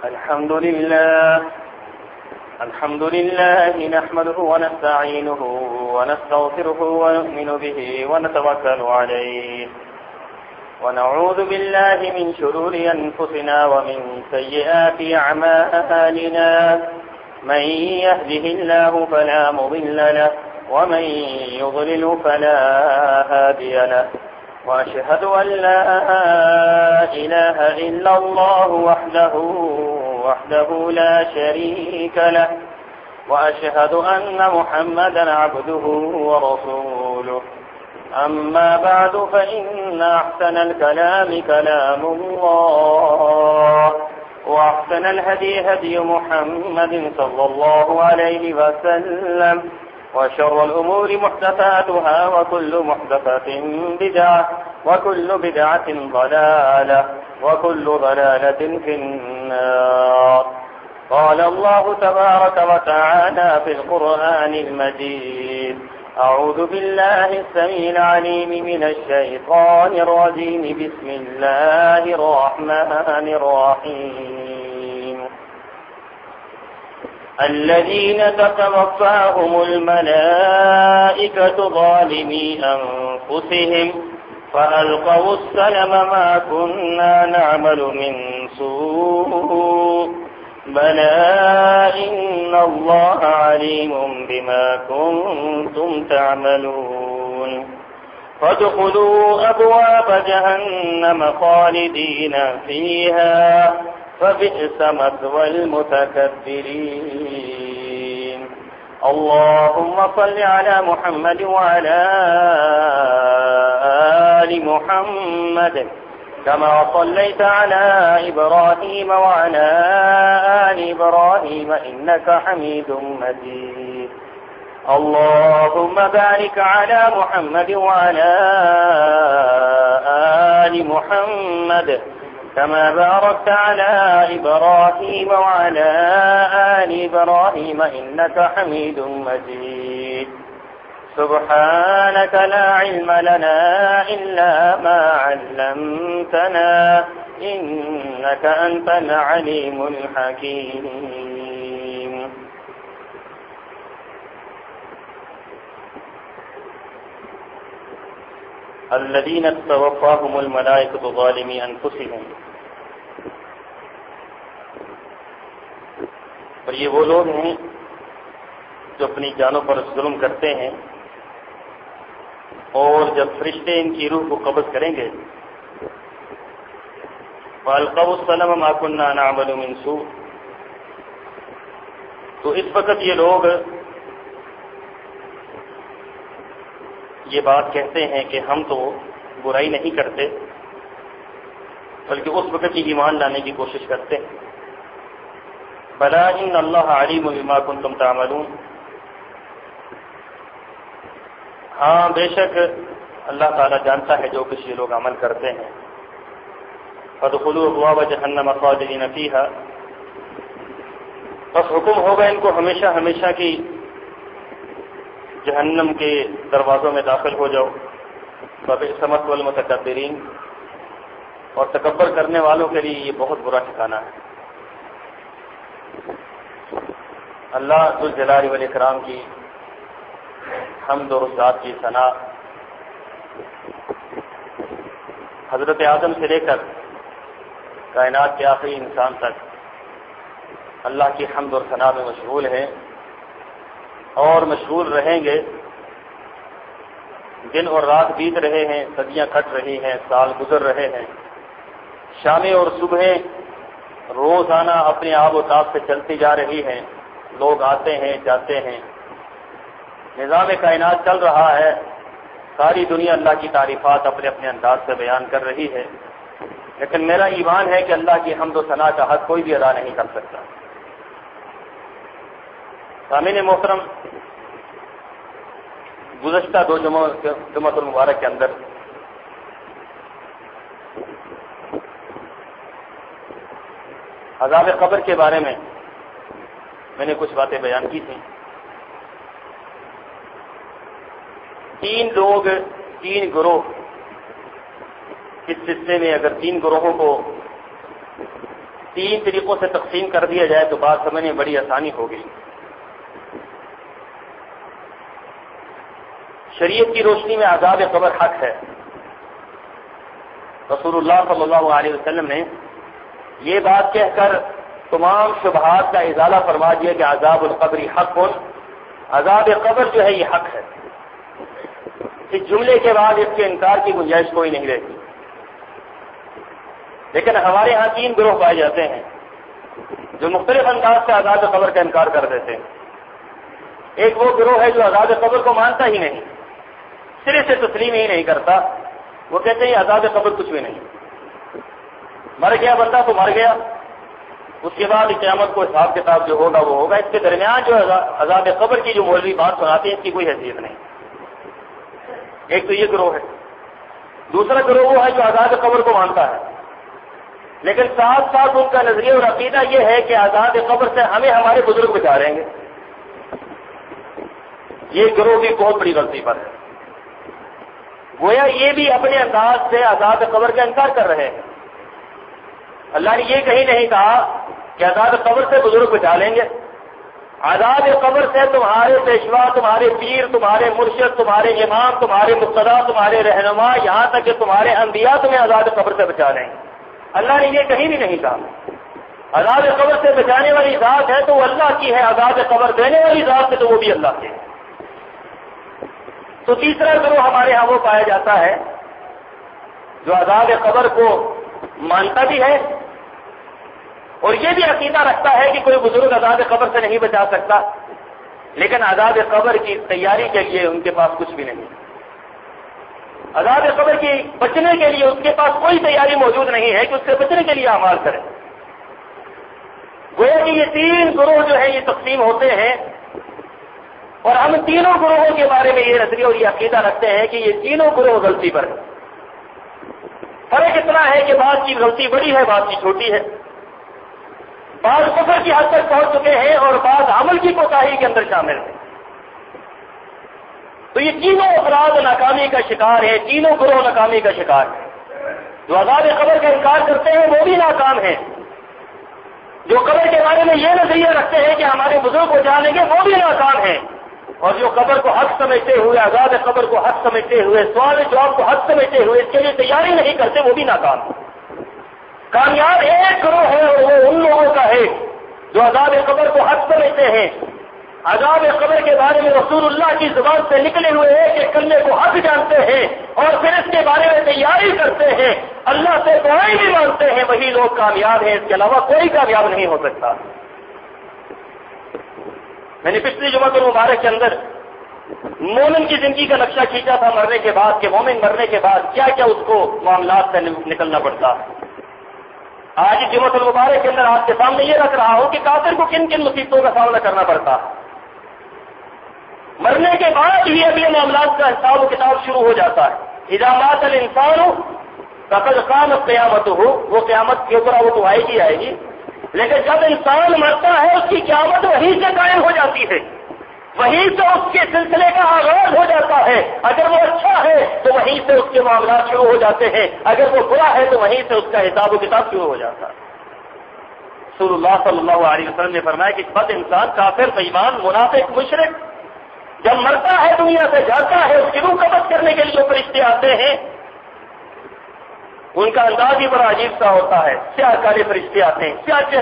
الحمد لله نحمده ونستعينه ونستغفره ونؤمن به ونتوكل عليه ونعوذ بالله من شرور أنفسنا ومن سيئات أعمالنا من يهده الله فلا مضل له ومن يضلل فلا هادي له وأشهد أن لا إله إلا الله وحده لا شريك له وأشهد أن محمدا عبده ورسوله أما بعد فإن أحسن الكلام كلام الله وأحسن الهدي هدي محمد صلى الله عليه وسلم وشر الأمور محدثاتها وكل محدثة بدعة وكل بدعة ضلالة وكل ضلالة في النار. قال الله تبارك وتعالى في القرآن المجيد: أعوذ بالله السميع العليم من الشيطان الرجيم. بسم الله الرحمن الرحيم. الذين تتوفاهم الملائكة ظالمي أنفسهم فألقوا السلم ما كنا نعمل من سوء بلى إن الله عليم بما كنتم تعملون فادخلوا أبواب جهنم خالدين فيها فبئس مثوى المتكبرين. اللهم صل على محمد وعلى آل محمد كما صليت على إبراهيم وعلى آل إبراهيم إنك حميد مجيد. اللهم بارك على محمد وعلى آل محمد كما باركت على إبراهيم وعلى آل إبراهيم إنك حميد مجيد. سبحانك لا علم لنا إلا ما علمتنا إنك أنت العليم الحكيم. الذين توفاهم الملائكة ظالمي أنفسهم. اور یہ وہ لوگ ہیں جو اپنی جانوں پر ظلم کرتے ہیں، اور جب فرشتے ان کی روح کو قبض کریں گے فَأَلْقَوْا السَّلَمَ مَا كُنَّا نَعْمَلُ مِنْ سُوءٍ، تو اس وقت یہ لوگ یہ بات کہتے ہیں کہ ہم تو برائی نہیں کرتے، بلکہ اس وقت ہی ایمان لانے کی کوشش کرتے ہیں. بلا ان اللہ علیم بما کنتم تعملون، ہاں بے شک اللہ تعالیٰ جانتا ہے جو کچھ یہ لوگ عمل کرتے ہیں. فادخلوا ابواب جہنم خالدین فیہا، بس حکم ہوگا ان کو ہمیشہ ہمیشہ کی جہنم کے دروازوں میں داخل ہو جاؤ. فبئس مثوى المتکبرین، اور تکبر کرنے والوں کے لیے یہ بہت برا ٹھکانہ ہے. اللہ ذوالجلال والاکرام کی حمد اور ذات کی ثنا، حضرت آدم سے لے کر کائنات کے آخری انسان تک اللہ کی حمد اور ثنا میں مشغول ہیں اور مشغول رہیں گے. دن اور رات بیت رہے ہیں، صدیاں کٹ رہی ہیں، سال گزر رہے ہیں، شامیں اور صبحیں روزانہ اپنے آب و تاب سے چلتی جا رہی ہیں. لوگ آتے ہیں جاتے ہیں، نظام کائنات چل رہا ہے. ساری دنیا اللہ کی تعریفات اپنے اپنے انداز سے بیان کر رہی ہے، لیکن میرا ایمان ہے کہ اللہ کی حمد و ثنا کا حق کوئی بھی ادا نہیں کر سکتا. سامعین محترم، گزشتہ دو جمعۃ المبارک کے اندر عذاب قبر کے بارے میں نے کچھ باتیں بیان کی تھیں. تین لوگ، تین گروہ، اس سلسلے میں اگر تین گروہوں کو 3 طریقوں سے تقسیم کر دیا جائے تو بات سمجھنے میں بڑی آسانی ہوگی۔ شریعت کی روشنی میں عذاب قبر حق ہے۔ رسول اللہ صلی اللہ علیہ وسلم نے یہ بات کہہ کر تمام شبہات کا ازالہ فرما دیا کہ عذاب القبر حق، عذاب قبر جو ہے یہ حق ہے۔ اس جملے کے بعد اس کے انکار کی گنجائش کوئی نہیں رہتی۔ لیکن ہمارے ہاں 3 گروہ پائے جاتے ہیں جو مختلف انداز سے عذاب قبر کا انکار کر دیتے ہیں۔ ایک وہ گروہ ہے جو عذاب قبر کو مانتا ہی نہیں، سرے سے تسلیم ہی نہیں کرتا۔ وہ کہتے ہیں عذاب قبر کچھ بھی نہیں، مر گیا بندہ تو مر گیا، اس کے بعد قیامت کو حساب کتاب جو ہوگا وہ ہوگا۔ اس کے درمیان جو عذاب قبر کی جو مولوی بات سناتے ہیں اس کی کوئی حیثیت نہیں۔ ایک تو یہ گروہ ہے۔ دوسرا گروہ وہ ہے جو عذاب قبر کو مانتا ہے، لیکن ساتھ ساتھ ان کا نظریہ اور عقیدہ یہ ہے کہ عذاب قبر سے ہمیں ہمارے بزرگ بچا رہیں گے۔ یہ گروہ بھی بہت بڑی غلطی پر ہے۔ گویا یہ بھی اپنے انداز سے عذاب قبر کا انکار کر رہے ہیں۔ اللہ نے یہ کہیں نہیں کہا کہ عذاب قبر سے بزرگ بچا لیں گے۔ عذاب قبر سے تمہارے پیشوا، تمہارے پیر، تمہارے مرشد، تمہارے امام، تمہارے مقتدا، تمہارے رہنما، یہاں تک کہ تمہارے انبیاء تمہیں عذاب قبر سے بچا لیں گے۔ اللہ نے یہ کہیں بھی نہیں کہا۔ عذاب قبر سے بچانے والی ذات ہے تو وہ اللہ کی ہے، عذاب قبر دینے والی ذات ہے تو وہ بھی اللہ کی ہے۔ تو تیسرا گروہ ہمارے ہاں وہ پایا جاتا ہے جو عذاب قبر کو مانتا بھی ہے اور یہ بھی عقیدہ رکھتا ہے کہ کوئی بزرگ عذاب قبر سے نہیں بچا سکتا، لیکن عذاب قبر کی تیاری کے لیے ان کے پاس کچھ بھی نہیں۔ عذاب قبر کی بچنے کے لیے اس کے پاس کوئی تیاری موجود نہیں ہے کہ اس سے بچنے کے لیے اعمال کرے۔ گویا کہ یہ 3 گروہ جو ہے یہ تقسیم ہوتے ہیں، اور ہم تینوں گروہوں کے بارے میں یہ نظریہ اور یہ عقیدہ رکھتے ہیں کہ یہ تینوں گروہ غلطی پر ہیں۔ فرق اتنا ہے کہ بعض کی غلطی بڑی ہے، بعض کی چھوٹی ہے، بعض کفر کی حد تک پہنچ چکے ہیں اور بعض عمل کی کوتاہی کے اندر شامل ہیں۔ تو یہ تینوں افراد ناکامی کا شکار ہیں، تینوں گروہ ناکامی کا شکار ہیں۔ جو عذاب قبر کا انکار کرتے ہیں وہ بھی ناکام ہیں، جو قبر کے بارے میں یہ نظریہ رکھتے ہیں کہ ہمارے بزرگ کو جانیں گے وہ بھی ناکام ہیں، اور جو قبر کو حق سمجھتے ہوئے، عذاب قبر کو حق سمجھتے ہوئے، سوال جواب کو حق سمجھتے ہوئے اس کے لیے تیاری نہیں کرتے وہ بھی ناکام ہیں۔ کامیاب ایک گروہ ہے اور وہ ان لوگوں کا ہے جو عذاب قبر کو حق سمجھتے ہیں، عذاب قبر کے بارے میں رسول اللہ کی زبان سے نکلے ہوئے ایک ایک کلمے کو حق جانتے ہیں اور پھر اس کے بارے میں تیاری کرتے ہیں، اللہ سے دعائیں بھی مانگتے ہیں، وہی لوگ کامیاب ہیں، اس کے علاوہ کوئی کامیاب نہیں ہو سکتا۔ میں نے پچھلی جمعہ المبارک کے اندر مومن کی زندگی کا نقشہ کھینچا تھا مرنے کے بعد، کہ مومن مرنے کے بعد کیا کیا اس کو معاملات سے نکلنا پڑتا ہے۔ آج جمعہ المبارک کے اندر آپ کے سامنے یہ رکھ رہا ہوں کہ کافر کو کن کن مصیبتوں کا سامنا کرنا پڑتا ہے۔ مرنے کے بعد ہی اب یہ معاملات کا حساب و کتاب شروع ہو جاتا ہے۔ اذا مات الانسان فقد قامت قیامتہ، وہ قیامت کے اوپر وہ تو آئے گی، لیکن جب انسان مرتا ہے اس کی قیامت وہیں سے قائم ہو جاتی ہے، وہیں سے اس کے سلسلے کا آغاز ہو جاتا ہے۔ اگر وہ اچھا ہے تو وہیں سے اس کے معاملات شروع ہو جاتے ہیں، اگر وہ برا ہے تو وہیں سے اس کا حساب و کتاب شروع ہو جاتا ہے۔ رسول اللہ صلی اللہ علیہ وسلم نے فرمایا کہ بد انسان، کافر، بےایمان، منافق، مشرک جب مرتا ہے دنیا سے جاتا ہے، اس کی روح قبض کرنے کے لیے فرشتے آتے ہیں، ان کا انداز ہی بڑا عجیب سا ہوتا ہے، سیاہ کالے فرشتے آتے ہیں، سیاہ چہرے